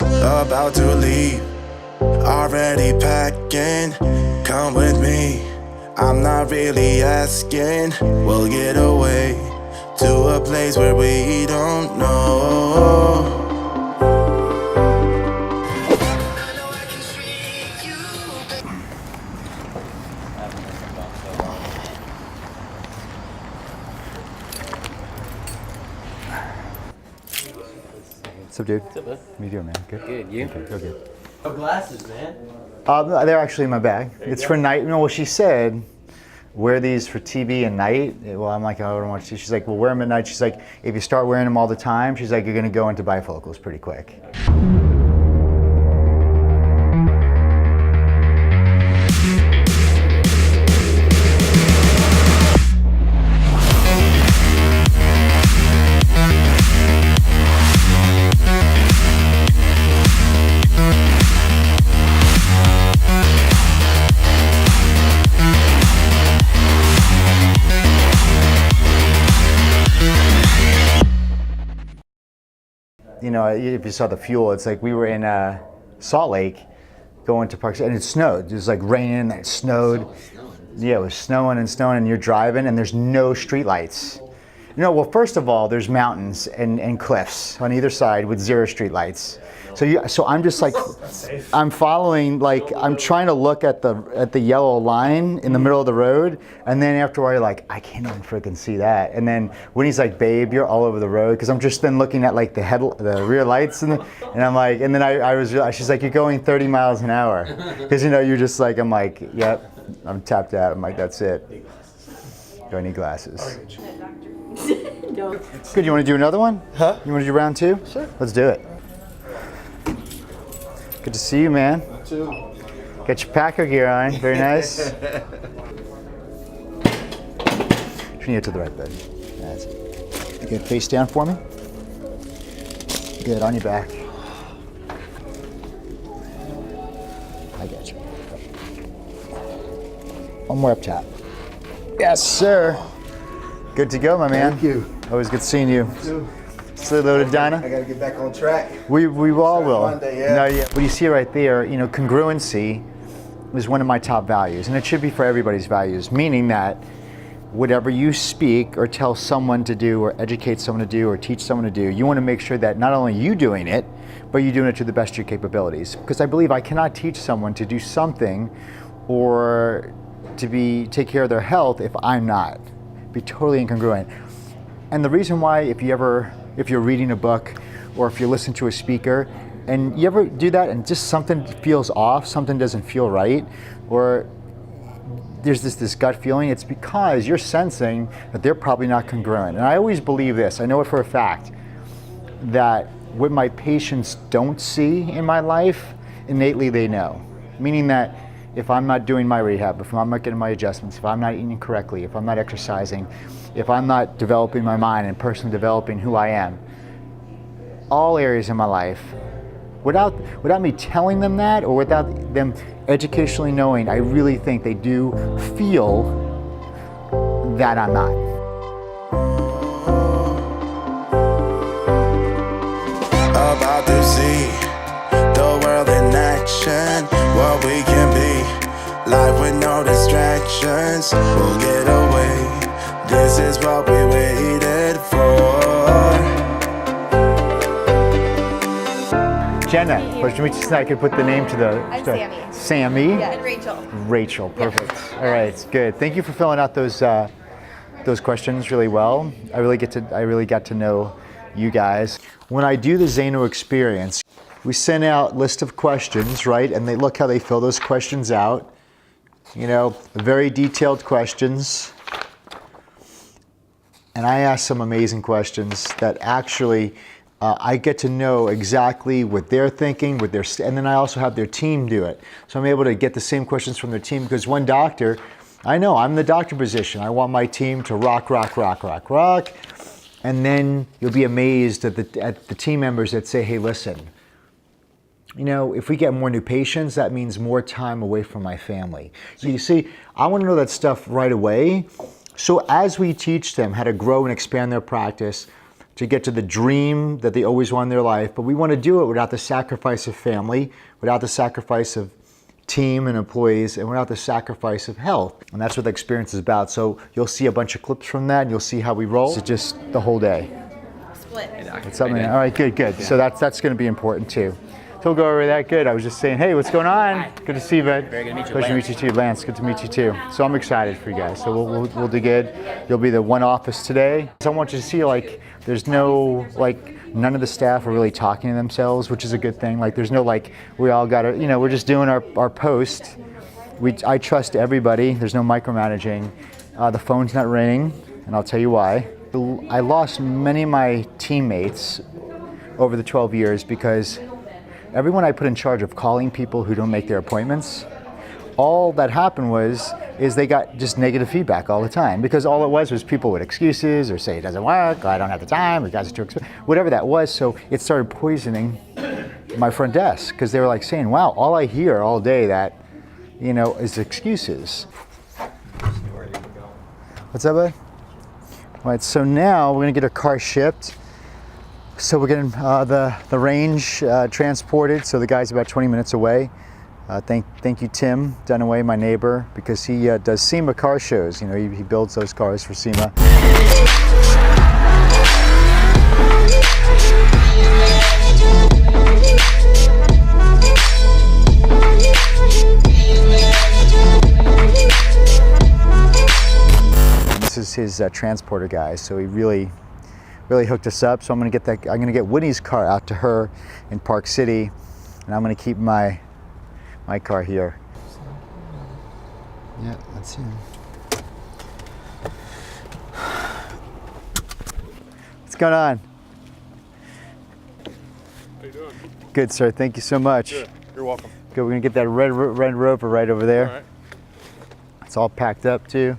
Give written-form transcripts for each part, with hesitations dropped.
about to leave, already packing. Come with me, I'm not really asking. We'll get away to a place where we don't know. What's up, dude? What's up, bud? How you doing, man? Good? Good, you? Okay, good. Oh, glasses, man. They're actually in my bag. It's for night. You know, well, she said, wear these for TV and night. Well, I'm like, I don't want to. She's like, well, wear them at night. She's like, if you start wearing them all the time, she's like, you're going to go into bifocals pretty quick. You know, if you saw the fuel, it's like we were in Salt Lake going to Parks, and it snowed. It was like raining and it snowed. Yeah, it was snowing, and you're driving, and there's no street lights. You know, well, first of all, there's mountains and cliffs on either side with 0 street lights. So I'm just like, I'm following, like, I'm trying to look at the yellow line in the middle of the road, and then after a while you're like, I can't even freaking see that. And then when he's like, babe, you're all over the road, because I'm just then looking at like the rear lights, and I'm like, and then she's like, you're going 30 miles an hour, because you know, you're just like, I'm like, yep, I'm tapped out. I'm like, that's it. Do I need glasses? No. Good. You want to do another one? Huh? You want to do round 2? Sure. Let's do it. Good to see you, man. You too. Get your Packer gear on. Very nice. Turn you to the right, bud. That's it. Good. Face down for me. Good. On your back. I got you. One more up top. Yes, sir. Good to go, my man. Thank you. Always good seeing you. Too. Say hello to Donna. I gotta get back on track. We all will. Monday, yeah. No, yeah. What you see right there, you know, congruency is one of my top values, and it should be for everybody's values, meaning that whatever you speak or tell someone to do or educate someone to do or teach someone to do, you want to make sure that not only you doing it, but you're doing it to the best of your capabilities. Because I believe I cannot teach someone to do something or to take care of their health if I'm not. Be totally incongruent. And the reason why, if you're reading a book or if you listen to a speaker and you ever do that and just something feels off, something doesn't feel right, or there's this gut feeling, it's because you're sensing that they're probably not congruent. And I always believe this, I know it for a fact, that what my patients don't see in my life, innately they know. Meaning that if I'm not doing my rehab, if I'm not getting my adjustments, if I'm not eating correctly, if I'm not exercising, if I'm not developing my mind and personally developing who I am, all areas in my life, without me telling them that or without them educationally knowing, I really think they do feel that I'm not. About to see the world in action, what we can be. Life with no distractions, we'll get away. This is what we waited for. Jenna, pleasure to meet you tonight. I could put the name to the... I'm Sammy. Sammy? Yeah, and Rachel. Rachel, perfect. Yeah. All right, good. Thank you for filling out those questions really well. I really got to know you guys. When I do the Zaino experience, we send out list of questions, right? And they look how they fill those questions out. You know, very detailed questions. And I ask some amazing questions that actually I get to know exactly what they're thinking, and then I also have their team do it. So I'm able to get the same questions from their team, because one doctor, I know I'm in the doctor position. I want my team to rock, rock, rock, rock, rock. And then you'll be amazed at the team members that say, hey, listen, you know, if we get more new patients, that means more time away from my family. So you see, I want to know that stuff right away. So as we teach them how to grow and expand their practice, to get to the dream that they always want in their life, but we want to do it without the sacrifice of family, without the sacrifice of team and employees, and without the sacrifice of health. And that's what the experience is about. So you'll see a bunch of clips from that, and you'll see how we roll. It's just the whole day. Split. What's up, man? All right, good, good. So that's going to be important too. So we'll go over that. Good. I was just saying, hey, what's going on? Hi. Good to see you, bud. Very good to meet you, Pleasure to Lance. meet you too, Lance. Good to meet you too. So I'm excited for you guys. So we'll do good. You'll be the one office today. So I want you to see, like, there's no, like, none of the staff are really talking to themselves, which is a good thing. Like, there's no, like, we all got to, you know, we're just doing our post. I trust everybody. There's no micromanaging. The phone's not ringing, and I'll tell you why. I lost many of my teammates over the 12 years because everyone I put in charge of calling people who don't make their appointments, all that happened is they got just negative feedback all the time, because all it was people with excuses or say it doesn't work, or I don't have the time, or guys are too expensive, whatever that was. So it started poisoning my front desk, because they were like saying, wow, all I hear all day that, you know, is excuses. What's up, bud? All right, so now we're gonna get our car shipped. So we're getting the range transported. So the guy's about 20 minutes away. Thank you, Tim Dunaway, my neighbor, because he does SEMA car shows. You know, he builds those cars for SEMA. This is his transporter guy, so he really hooked us up. So I'm gonna get Whitney's car out to her in Park City, and I'm gonna keep my car here. Yeah, that's him. What's going on? How you doing? Good, sir. Thank you so much. Good. You're welcome. Good. We're gonna get that red Rover right over there. All right. It's all packed up too.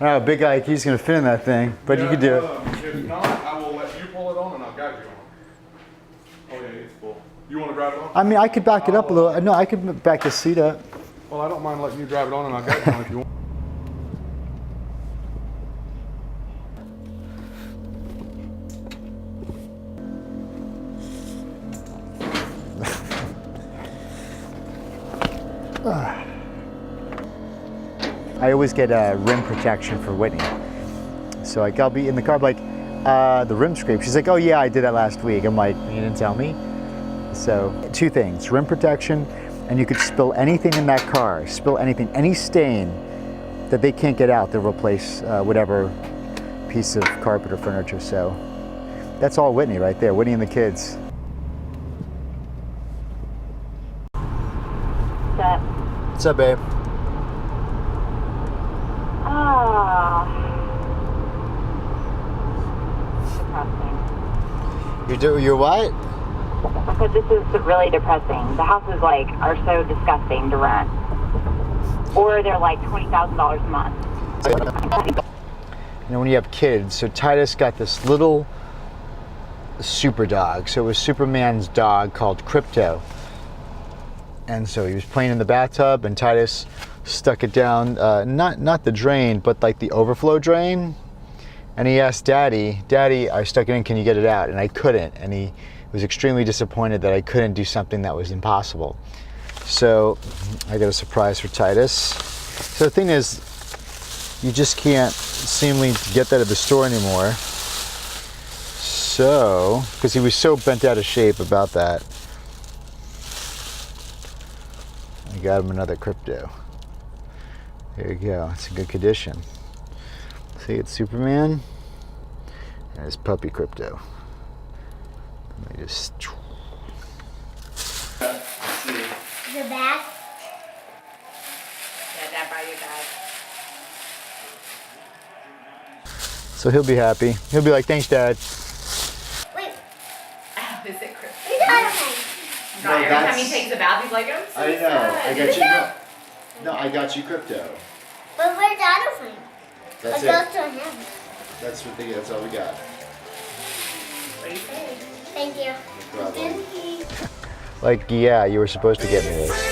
I don't know, a big guy like he's gonna fit in that thing, but you could do it. If not, I will let you pull it on and I'll guide you on. Oh yeah, it's full. You want to drive it on? I mean, I could back it up a little. No, I could back the seat up. Well, I don't mind letting you drive it on and I'll guide you on if you want. I always get rim protection for Whitney. So like I'll be in the car, like the rim scrape. She's like, oh yeah, I did that last week. I'm like, you didn't tell me. So two things: rim protection, and you could spill anything in that car, spill anything, any stain that they can't get out. They'll replace whatever piece of carpet or furniture. So that's all Whitney right there. Whitney and the kids. What's up, babe? Depressing. You're what? Because this is really depressing. The houses are so disgusting to rent, or they're like $20,000 a month. You know, when you have kids, so Titus got this little super dog. So it was Superman's dog called Crypto. And so he was playing in the bathtub, and Titus stuck it down, not the drain, but like the overflow drain. And he asked Daddy, I stuck it in, can you get it out? And I couldn't. And he was extremely disappointed that I couldn't do something that was impossible. So I got a surprise for Titus. So the thing is, you just can't seemingly get that at the store anymore. So, because he was so bent out of shape about that, I got him another Crypto. There you go. It's in good condition. See, it's Superman and his puppy Crypto. Let me just. The bag? Yeah, Dad brought your bag. So he'll be happy. He'll be like, "Thanks, Dad." Wait, Is it Chris? we got a thing. No, Every that's- time he takes a bath, he's like, I'm so I know. sad. I got you. No, I got you Crypto. But where's the other thing? That's It goes to him. That's what they. That's all we got. What do you say? Thank you. No problem. Didn't he? Like, yeah, you were supposed to get me this.